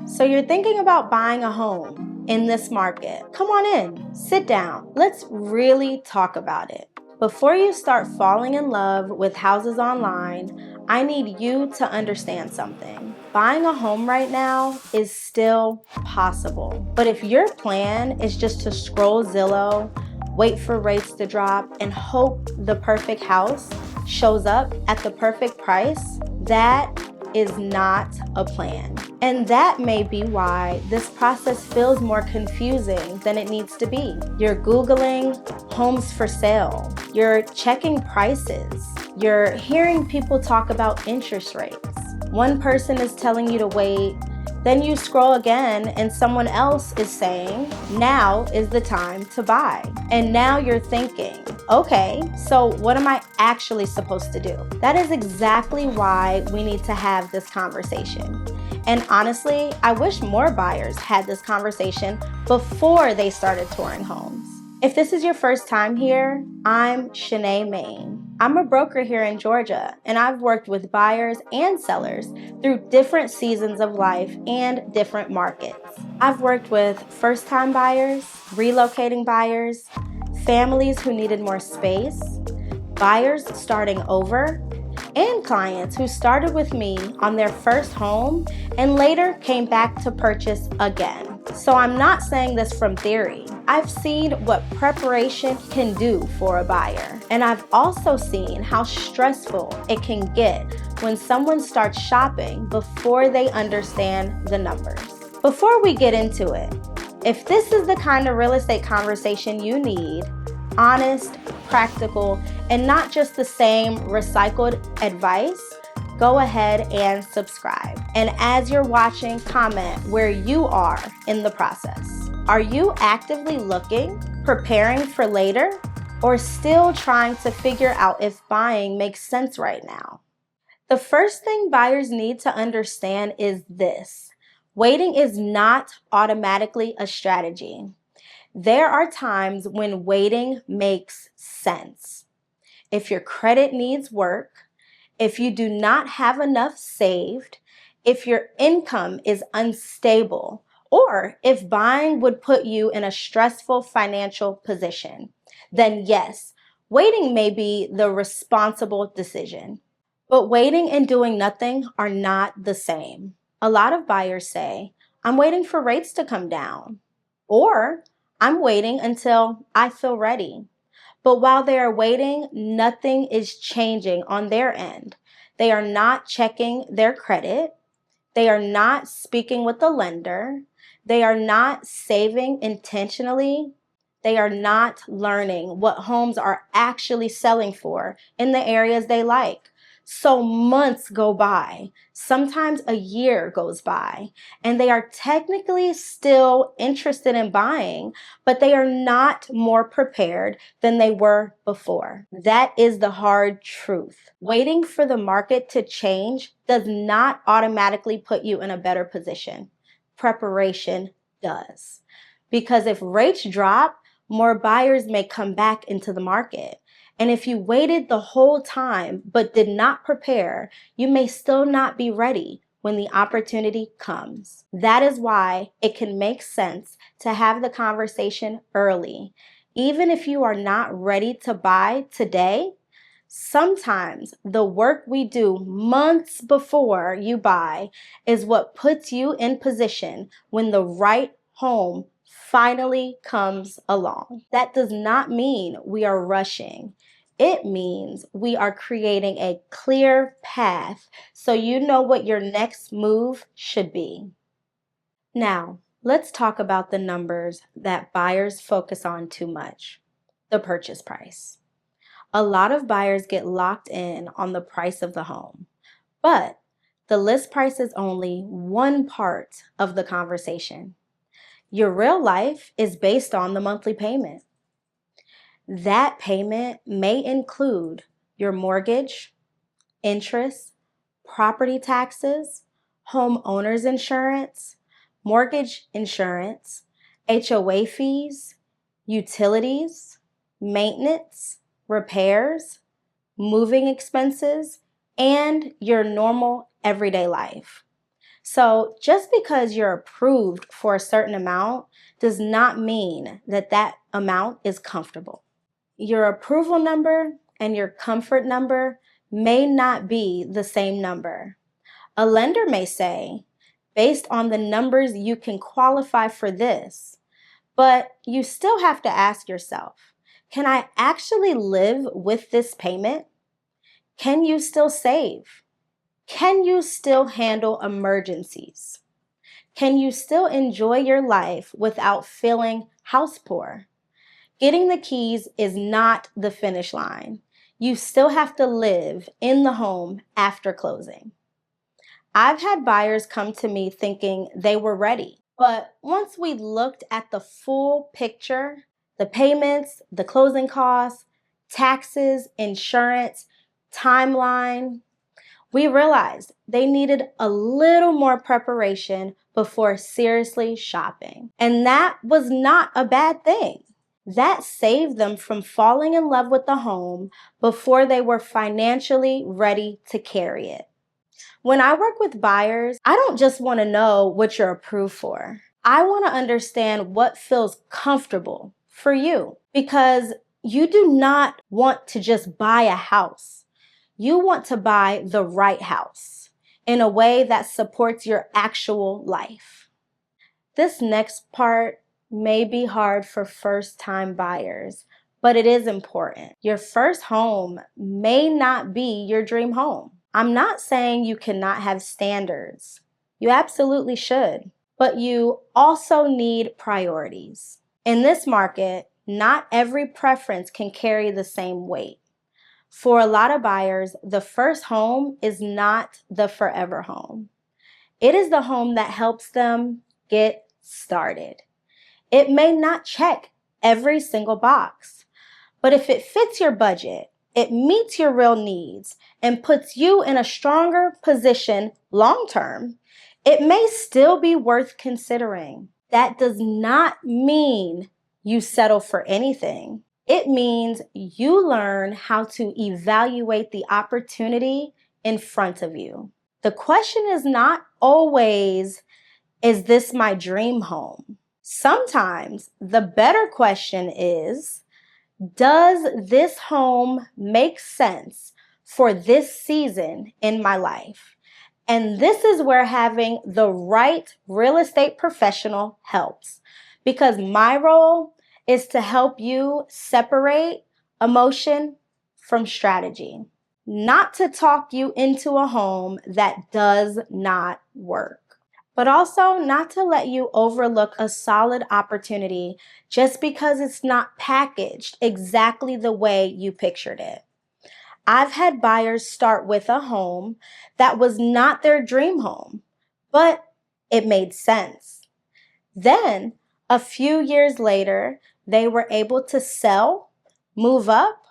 So you're thinking about buying a home in this market. Come on in, sit down. Let's really talk about it. Before you start falling in love with houses online, I need you to understand something. Buying a home right now is still possible. But if your plan is just to scroll Zillow, wait for rates to drop, and hope the perfect house shows up at the perfect price, that is not a plan. And that may be why this process feels more confusing than it needs to be. You're Googling homes for sale. You're checking prices. You're hearing people talk about interest rates. One person is telling you to wait, then you scroll again and someone else is saying, now is the time to buy. And now you're thinking, okay, so what am I actually supposed to do? That is exactly why we need to have this conversation. And honestly, I wish more buyers had this conversation before they started touring homes. If this is your first time here, I'm Shanae Main. I'm a broker here in Georgia, and I've worked with buyers and sellers through different seasons of life and different markets. I've worked with first-time buyers, relocating buyers, families who needed more space, buyers starting over, and clients who started with me on their first home and later came back to purchase again. So I'm not saying this from theory. I've seen what preparation can do for a buyer. And I've also seen how stressful it can get when someone starts shopping before they understand the numbers. Before we get into it, if this is the kind of real estate conversation you need, honest, practical, and not just the same recycled advice, go ahead and subscribe. And as you're watching, comment where you are in the process. Are you actively looking, preparing for later, or still trying to figure out if buying makes sense right now? The first thing buyers need to understand is this: waiting is not automatically a strategy. There are times when waiting makes sense. If your credit needs work, if you do not have enough saved, if your income is unstable, or if buying would put you in a stressful financial position, then yes, waiting may be the responsible decision. But waiting and doing nothing are not the same. A lot of buyers say, I'm waiting for rates to come down, or I'm waiting until I feel ready. But while they are waiting, nothing is changing on their end. They are not checking their credit. They are not speaking with the lender. They are not saving intentionally. They are not learning what homes are actually selling for in the areas they like. So months go by, sometimes a year goes by, and they are technically still interested in buying, but they are not more prepared than they were before. That is the hard truth. Waiting for the market to change does not automatically put you in a better position. Preparation does. Because if rates drop, more buyers may come back into the market. And if you waited the whole time but did not prepare, you may still not be ready when the opportunity comes. That is why it can make sense to have the conversation early. Even if you are not ready to buy today, sometimes the work we do months before you buy is what puts you in position when the right home finally comes along. That does not mean we are rushing. It means we are creating a clear path so you know what your next move should be. Now, let's talk about the numbers that buyers focus on too much: the purchase price. A lot of buyers get locked in on the price of the home, but the list price is only one part of the conversation. Your real life is based on the monthly payment. That payment may include your mortgage, interest, property taxes, homeowner's insurance, mortgage insurance, HOA fees, utilities, maintenance, repairs, moving expenses, and your normal everyday life. So just because you're approved for a certain amount does not mean that that amount is comfortable. Your approval number and your comfort number may not be the same number. A lender may say, based on the numbers, you can qualify for this, but you still have to ask yourself, can I actually live with this payment? Can you still save? Can you still handle emergencies? Can you still enjoy your life without feeling house poor? Getting the keys is not the finish line. You still have to live in the home after closing. I've had buyers come to me thinking they were ready, but once we looked at the full picture, the payments, the closing costs, taxes, insurance, timeline, we realized they needed a little more preparation before seriously shopping. And that was not a bad thing. That saved them from falling in love with the home before they were financially ready to carry it. When I work with buyers, I don't just want to know what you're approved for. I want to understand what feels comfortable for you, because you do not want to just buy a house. You want to buy the right house in a way that supports your actual life. This next part may be hard for first-time buyers, but it is important. Your first home may not be your dream home. I'm not saying you cannot have standards. You absolutely should, but you also need priorities. In this market, not every preference can carry the same weight. For a lot of buyers, the first home is not the forever home. It is the home that helps them get started. It may not check every single box, but if it fits your budget, it meets your real needs, and puts you in a stronger position long term, it may still be worth considering. That does not mean you settle for anything. It means you learn how to evaluate the opportunity in front of you. The question is not always, is this my dream home? Sometimes the better question is, does this home make sense for this season in my life? And this is where having the right real estate professional helps, because my role is to help you separate emotion from strategy, not to talk you into a home that does not work, but also not to let you overlook a solid opportunity just because it's not packaged exactly the way you pictured it. I've had buyers start with a home that was not their dream home, but it made sense. Then, a few years later, they were able to sell, move up,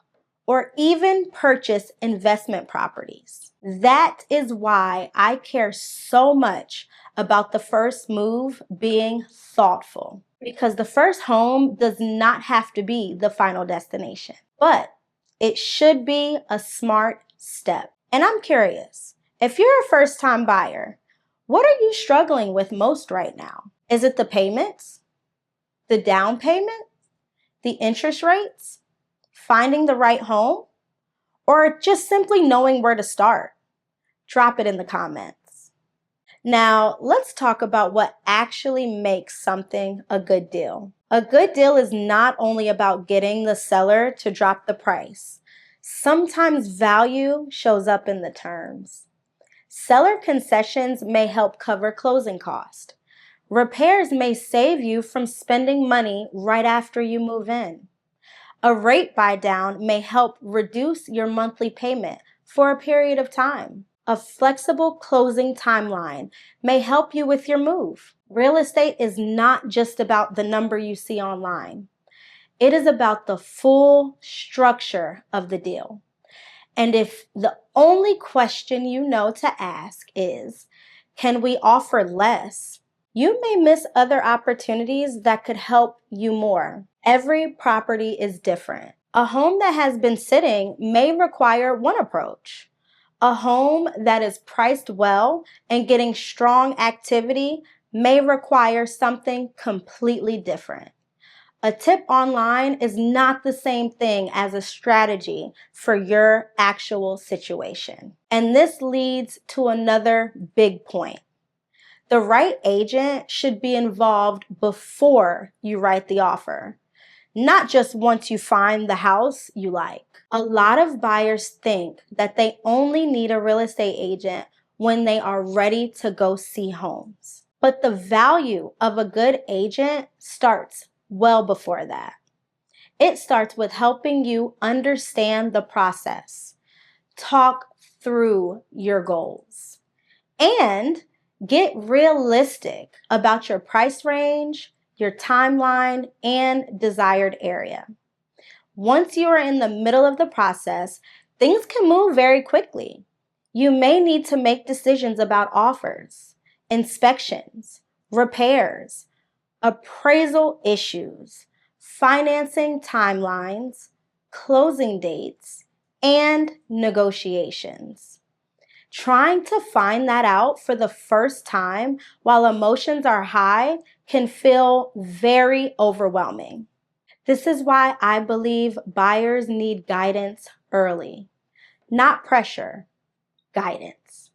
or even purchase investment properties. That is why I care so much about the first move being thoughtful, because the first home does not have to be the final destination, but it should be a smart step. And I'm curious, if you're a first-time buyer, what are you struggling with most right now? Is it the payments, the down payment, the interest rates, finding the right home, or just simply knowing where to start? Drop it in the comments. Now, let's talk about what actually makes something a good deal. A good deal is not only about getting the seller to drop the price. Sometimes value shows up in the terms. Seller concessions may help cover closing costs. Repairs may save you from spending money right after you move in. A rate buy down may help reduce your monthly payment for a period of time. A flexible closing timeline may help you with your move. Real estate is not just about the number you see online. It is about the full structure of the deal. And if the only question you know to ask is, can we offer less? You may miss other opportunities that could help you more. Every property is different. A home that has been sitting may require one approach. A home that is priced well and getting strong activity may require something completely different. A tip online is not the same thing as a strategy for your actual situation. And this leads to another big point. The right agent should be involved before you write the offer, not just once you find the house you like. A lot of buyers think that they only need a real estate agent when they are ready to go see homes. But the value of a good agent starts well before that. It starts with helping you understand the process, talk through your goals, and get realistic about your price range, your timeline, and desired area. Once you are in the middle of the process, things can move very quickly. You may need to make decisions about offers, inspections, repairs, appraisal issues, financing timelines, closing dates, and negotiations. Trying to find that out for the first time while emotions are high can feel very overwhelming. This is why I believe buyers need guidance early, not pressure, guidance.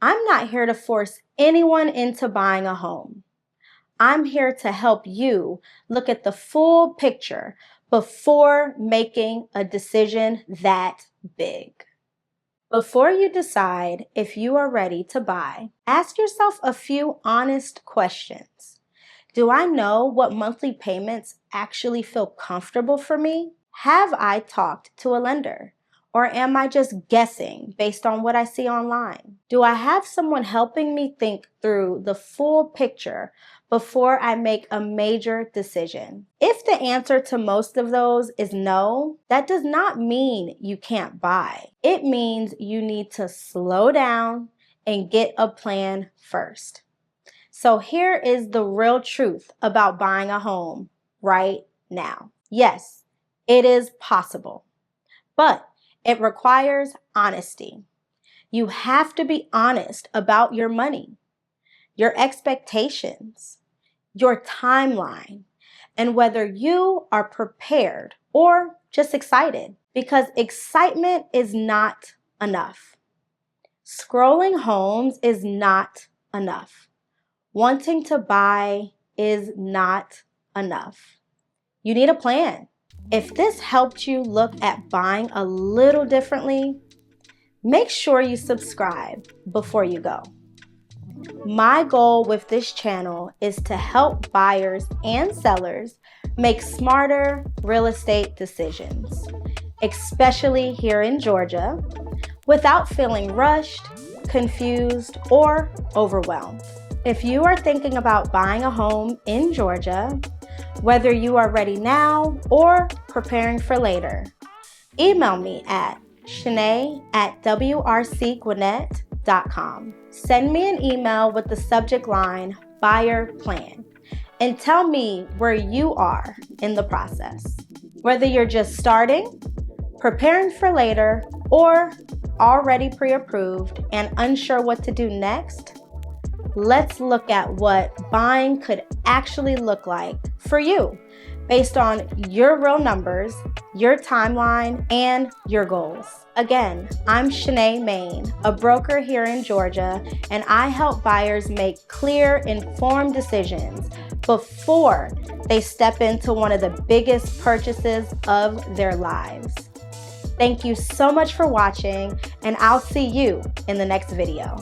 I'm not here to force anyone into buying a home. I'm here to help you look at the full picture before making a decision that big. Before you decide if you are ready to buy, ask yourself a few honest questions. Do I know what monthly payments actually feel comfortable for me? Have I talked to a lender? Or am I just guessing based on what I see online? Do I have someone helping me think through the full picture before I make a major decision? If the answer to most of those is no, that does not mean you can't buy. It means you need to slow down and get a plan first. So here is the real truth about buying a home right now. Yes, it is possible, but it requires honesty. You have to be honest about your money, your expectations, your timeline, and whether you are prepared or just excited, because excitement is not enough. Scrolling homes is not enough. Wanting to buy is not enough. You need a plan. If this helped you look at buying a little differently, make sure you subscribe before you go. My goal with this channel is to help buyers and sellers make smarter real estate decisions, especially here in Georgia, without feeling rushed, confused, or overwhelmed. If you are thinking about buying a home in Georgia, whether you are ready now or preparing for later, email me at Shanae@wrcgwinnett.com. Send me an email with the subject line Buyer Plan and tell me where you are in the process. Whether you're just starting, preparing for later, or already pre-approved and unsure what to do next, let's look at what buying could actually look like for you based on your real numbers, your timeline, and your goals. Again, I'm Shanae Main, a broker here in Georgia, and I help buyers make clear, informed decisions before they step into one of the biggest purchases of their lives. Thank you so much for watching, and I'll see you in the next video.